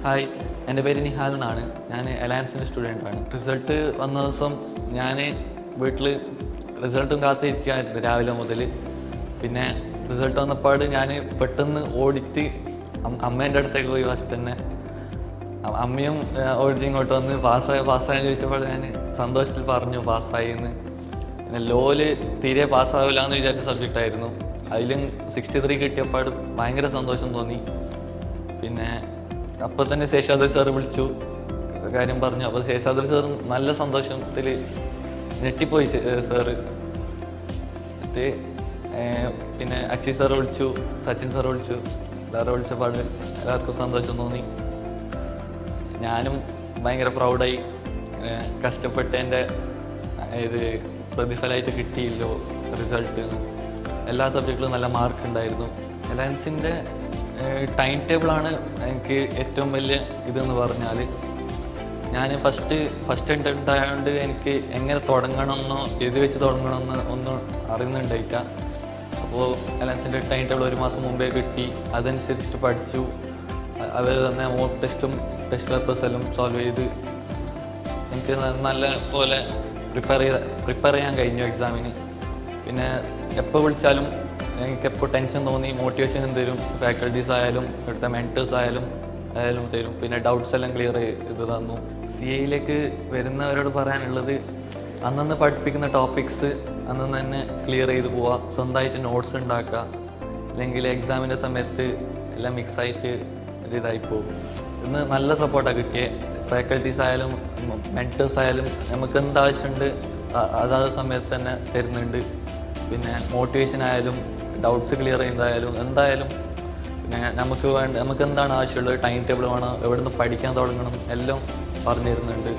Hi, എൻ്റെ പേര് നിഹാൽ എന്നാണ്. ഞാൻ അലയൻസിൻ്റെ സ്റ്റുഡൻ്റാണ്. റിസൾട്ട് വന്ന ദിവസം ഞാൻ വീട്ടിൽ റിസൾട്ടും കാത്തിരിക്കുകയായിരുന്നു രാവിലെ മുതൽ. പിന്നെ റിസൾട്ട് വന്നപ്പാട് ഞാൻ പെട്ടെന്ന് ഓടിയിട്ട് അമ്മേൻ്റെ അടുത്തേക്ക് പോയി. ഫസ്റ്റ് തന്നെ അമ്മയും ഓടിയിട്ട് ഇങ്ങോട്ട് വന്ന് പാസ്സായി ചോദിച്ചപ്പോൾ ഞാൻ സന്തോഷത്തിൽ പറഞ്ഞു പാസ്സായി എന്ന്. പിന്നെ ലോല് തീരെ പാസ്സാവില്ല എന്ന് വിചാരിച്ച സബ്ജക്റ്റായിരുന്നു. അതിലും 63 കിട്ടിയപ്പാട് ഭയങ്കര സന്തോഷം തോന്നി. പിന്നെ അപ്പോൾ തന്നെ ശേഷാദ്രി സാറ് വിളിച്ചു, കാര്യം പറഞ്ഞു. അപ്പോൾ ശേഷാദ്രി സാർ നല്ല സന്തോഷത്തിൽ ഞെട്ടിപ്പോയി സാറ്. എന്നിട്ട് പിന്നെ അക്ഷയ് സാറ് വിളിച്ചു, സച്ചിൻ സാറ് വിളിച്ചു. എല്ലാവരും വിളിച്ചപ്പാട് എല്ലാവർക്കും സന്തോഷം തോന്നി. ഞാനും ഭയങ്കര പ്രൗഡായി. കഷ്ടപ്പെട്ടതിൻ്റെ ഇത് പ്രതിഫലമായിട്ട് കിട്ടിയില്ലോ റിസൾട്ട്. എല്ലാ സബ്ജക്റ്റിലും നല്ല മാർക്ക് ഉണ്ടായിരുന്നു. അലയൻസിൻ്റെ ടൈം ടേബിളാണ് എനിക്ക് ഏറ്റവും വലിയ ഇതെന്ന് പറഞ്ഞാൽ, ഞാൻ ഫസ്റ്റ് അറ്റംപ്റ്റ് ആയതുകൊണ്ട് എനിക്ക് എങ്ങനെ തുടങ്ങണമെന്നോ എഴുതി വെച്ച് തുടങ്ങണമെന്നോ ഒന്നും അറിയുന്നുണ്ടായില്ല. അപ്പോൾ അലയൻസിൻ്റെ ടൈം ടേബിൾ 1 മാസം മുമ്പേ കിട്ടി. അതനുസരിച്ചിട്ട് പഠിച്ചു. അവർ തന്നെ മോക്ക് ടെസ്റ്റും ടെസ്റ്റ് പേപ്പേഴ്സ് എല്ലാം സോൾവ് ചെയ്ത് എനിക്ക് നല്ല പോലെ പ്രിപ്പയർ ചെയ്യാൻ കഴിഞ്ഞു എക്സാമിന്. പിന്നെ എപ്പോൾ വിളിച്ചാലും എനിക്കെപ്പോൾ ടെൻഷൻ തോന്നി മോട്ടിവേഷൻ തരും. ഫാക്കൽറ്റീസ് ആയാലും ഇവിടുത്തെ മെൻറ്റേഴ്സ് ആയാലും തരും. പിന്നെ ഡൗട്ട്സ് എല്ലാം ക്ലിയർ ചെയ്ത് തന്നു. CA വരുന്നവരോട് പറയാനുള്ളത്, അന്നന്ന് പഠിപ്പിക്കുന്ന ടോപ്പിക്സ് അന്നന്ന് തന്നെ ക്ലിയർ ചെയ്ത് പോവുക. സ്വന്തമായിട്ട് നോട്ട്സ് ഉണ്ടാക്കുക. അല്ലെങ്കിൽ എക്സാമിൻ്റെ സമയത്ത് എല്ലാം മിക്സായിട്ട് ഒരിതായി പോകും. ഇന്ന് നല്ല സപ്പോർട്ടാണ് കിട്ടിയത്. ഫാക്കൽറ്റീസ് ആയാലും മെൻറ്റേഴ്സ് ആയാലും നമുക്ക് എന്താവശ്യമുണ്ട് അതാത് സമയത്ത് തന്നെ തരുന്നുണ്ട്. പിന്നെ മോട്ടിവേഷൻ ആയാലും ഡൗട്ട്സ് ക്ലിയർ ചെയ്യുന്നതായാലും എന്തായാലും പിന്നെ നമുക്ക് എന്താണ് ആവശ്യമുള്ളത്, ടൈം ടേബിൾ വേണം, എവിടെ നിന്ന് പഠിക്കാൻ തുടങ്ങണം എല്ലാം പറഞ്ഞു തരുന്നുണ്ട്.